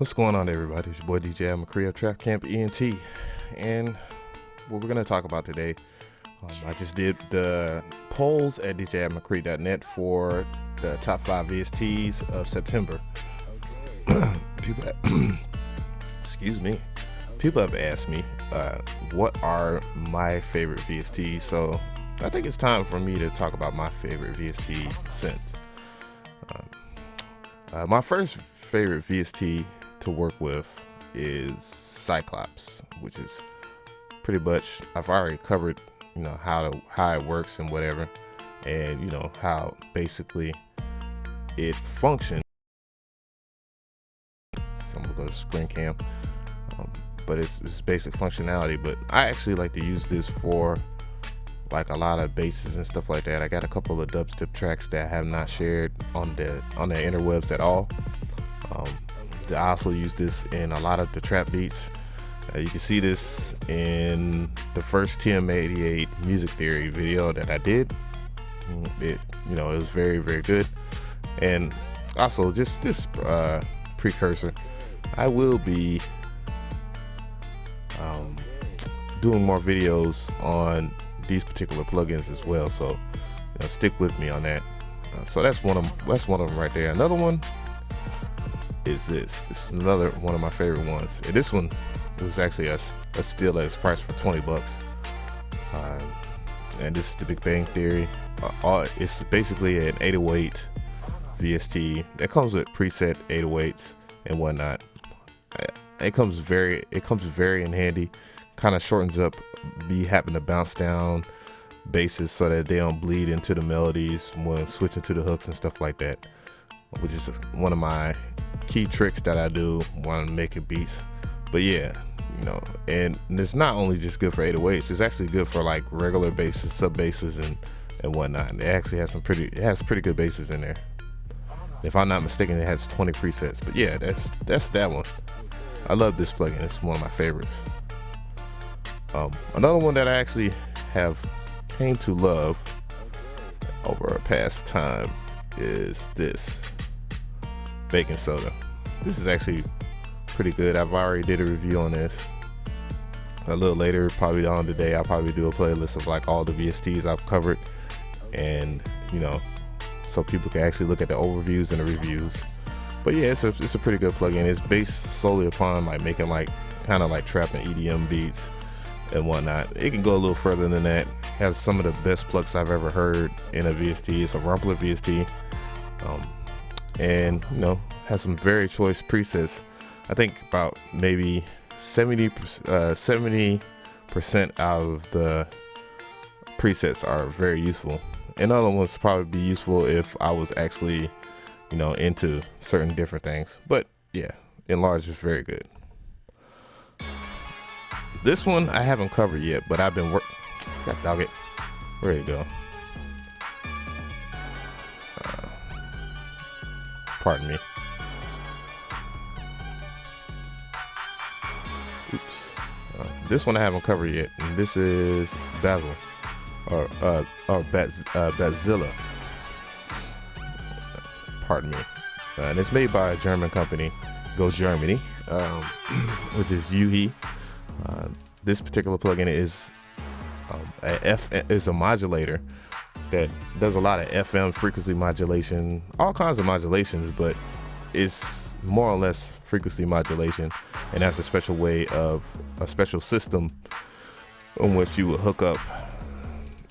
What's going on, everybody? It's your boy DJ McCree of Trap Camp ENT, and what we're gonna talk about today, I just did the polls at djmccree.net for the top 5 VSTs of September. People, excuse me. People have asked me what are my favorite VSTs, so I think it's time for me to talk about my favorite VST since. My first favorite VST to work with is Cyclops, which is pretty much, I've already covered, how it works and whatever, and how basically it functions. So I'm gonna go to screen cam, but it's basic functionality. But I actually like to use this for like a lot of basses and stuff like that. I got a couple of dubstep tracks that I have not shared on the interwebs at all. I also use this in a lot of the trap beats. You can see this in the first TM88 music theory video that I did. It was very, very good. And also just this precursor, I will be doing more videos on these particular plugins as well, so stick with me on that. So that's one of them right there. Another one is this is another one of my favorite ones, and this one was actually a steal at its price for $20. And this is the Big Bang Theory. It's basically an 808 VST that comes with preset 808s and whatnot. It comes very in handy. Kind of shortens up me having to bounce down basses so that they don't bleed into the melodies when switching to the hooks and stuff like that, which is one of my key tricks that I do when I'm making beats. But yeah, and it's not only just good for 808s, it's actually good for like regular basses, sub basses, and whatnot. It actually has pretty good basses in there. If I'm not mistaken, it has 20 presets. But yeah, that's that one. I love this plugin. It's one of my favorites. Another one that I actually have came to love over a past time is this Bakin Soda. This is actually pretty good. I've already did a review on this. A little later, probably on today, I'll probably do a playlist of like all the VSTs I've covered, and so people can actually look at the overviews and the reviews. But yeah, it's a pretty good plugin. It's based solely upon like making like kind of like trap and EDM beats and whatnot. It can go a little further than that. Has some of the best plugs I've ever heard in a VST. It's a Rumpler VST, and has some very choice presets. I think about maybe 70% out of the presets are very useful, and other ones probably be useful if I was actually into certain different things. But yeah, in large, it's very good. This one I haven't covered yet, but I've been God dog it. Where you go? Pardon me. Oops. This one I haven't covered yet, and this is Bazille, or Bazilla. Pardon me. And it's made by a German company, Go Germany, which is Yuhi. This particular plugin is a modulator that does a lot of FM frequency modulation, all kinds of modulations, but it's more or less frequency modulation, and that's a special system in which you would hook up,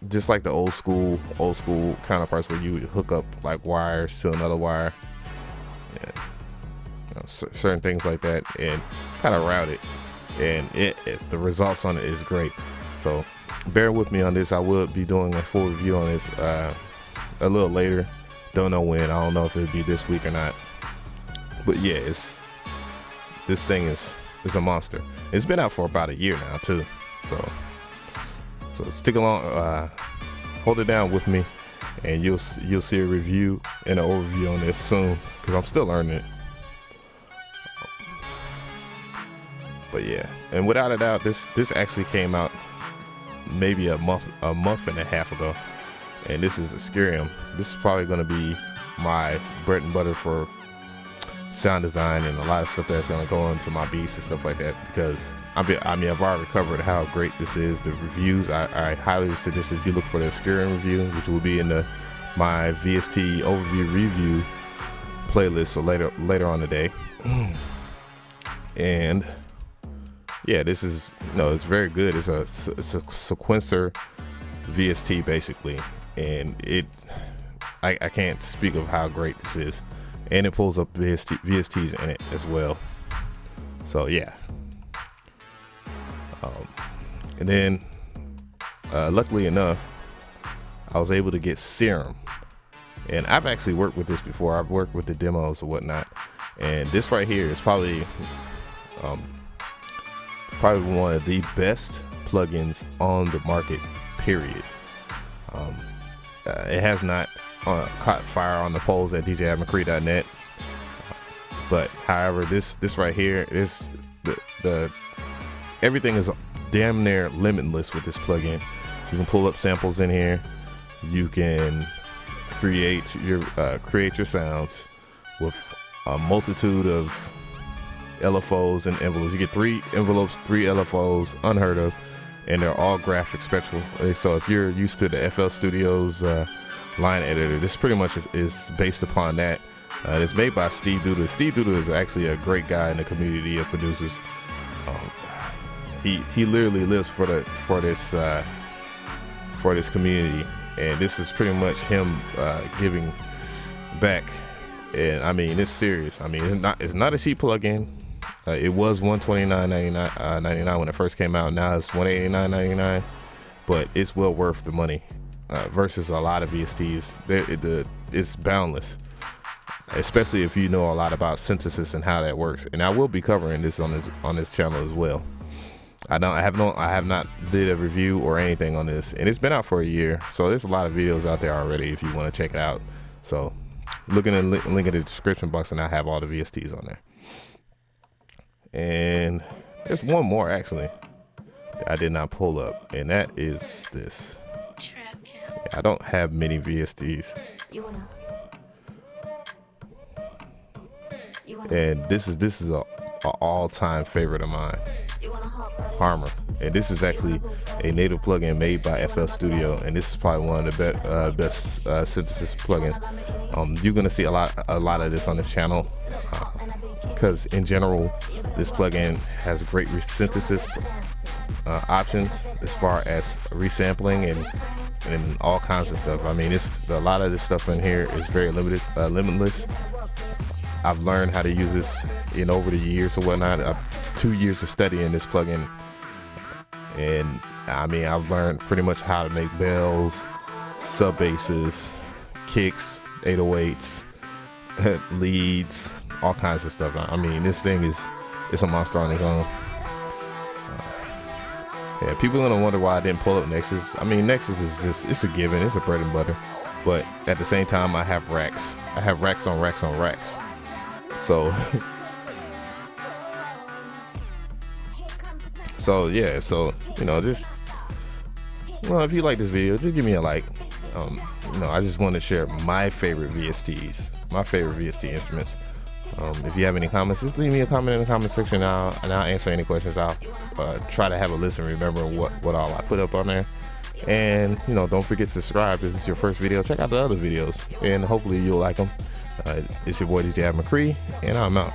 just like the old school counterparts, where you would hook up like wires to another wire, and certain things like that, and kind of route it. And the results on it is great. So bear with me on this. I will be doing a full review on this a little later. Don't know when. I don't know if it'll be this week or not. But yeah, this thing is a monster. It's been out for about a year now too. So stick along, hold it down with me, and you'll see a review and an overview on this soon, because I'm still learning it. But yeah, and without a doubt, this actually came out maybe a month and a half ago, and this is Obscurium. This is probably going to be my bread and butter for sound design and a lot of stuff that's gonna go into my beats and stuff like that, because I've already covered how great this is. The reviews, I highly suggest that you look for the Obscurium review, which will be in my VST overview review playlist, so later on today. And yeah, this is, it's very good. It's a sequencer VST basically, and I can't speak of how great this is. And it pulls up VSTs in it as well. So yeah. And then luckily enough, I was able to get Serum. And I've actually worked with this before. I've worked with the demos and whatnot. And this right here is probably one of the best plugins on the market, period. It has not caught fire on the polls at djmccree.net, but however, this right here is the everything is damn near limitless with this plugin. You can pull up samples in here. You can create your sounds with a multitude of LFOs and envelopes. You get 3 envelopes, 3 LFOs, unheard of, and they're all graphic spectral. So if you're used to the FL Studios line editor, this pretty much is based upon that. It's made by Steve Duda. Steve Duda is actually a great guy in the community of producers. He literally lives for this community, and this is pretty much him giving back. And I mean, it's serious. I mean, it's not a cheap plugin. It was $129.99 when it first came out. Now it's $189.99, but it's well worth the money. Versus a lot of VSTs, it's boundless. Especially if you know a lot about synthesis and how that works. And I will be covering this on this channel as well. I have not did a review or anything on this, and it's been out for a year, so there's a lot of videos out there already if you want to check it out. So look in the link in the description box, and I have all the VSTs on there. And there's one more actually that I did not pull up, and that is this. Yeah, I don't have many VSTs. And this is a all-time favorite of mine, Harmor. And this is actually a native plugin made by FL Studio, and this is probably one of the best synthesis plugins. You're gonna see a lot of this on this channel, because in general, this plugin has great synthesis options as far as resampling and all kinds of stuff. I mean, a lot of this stuff in here is very limitless. I've learned how to use this in over the years or whatnot. 2 years of studying this plugin, and I mean, I've learned pretty much how to make bells, sub basses, kicks, 808s, leads, all kinds of stuff. I mean, this thing it's a monster on its own. Yeah, people are gonna wonder why I didn't pull up Nexus. I mean, Nexus is it's a given, it's a bread and butter, but at the same time, I have racks. I have racks on racks on racks. So yeah, so just, well, if you like this video, just give me a like. I just want to share my favorite VSTs, my favorite VST instruments. If you have any comments, just leave me a comment in the comment section now, and I'll answer any questions. I'll try to have a list and remember what all I put up on there. And don't forget to subscribe if this is your first video. Check out the other videos, and hopefully you'll like them. It's your boy DJ McCree, and I'm out.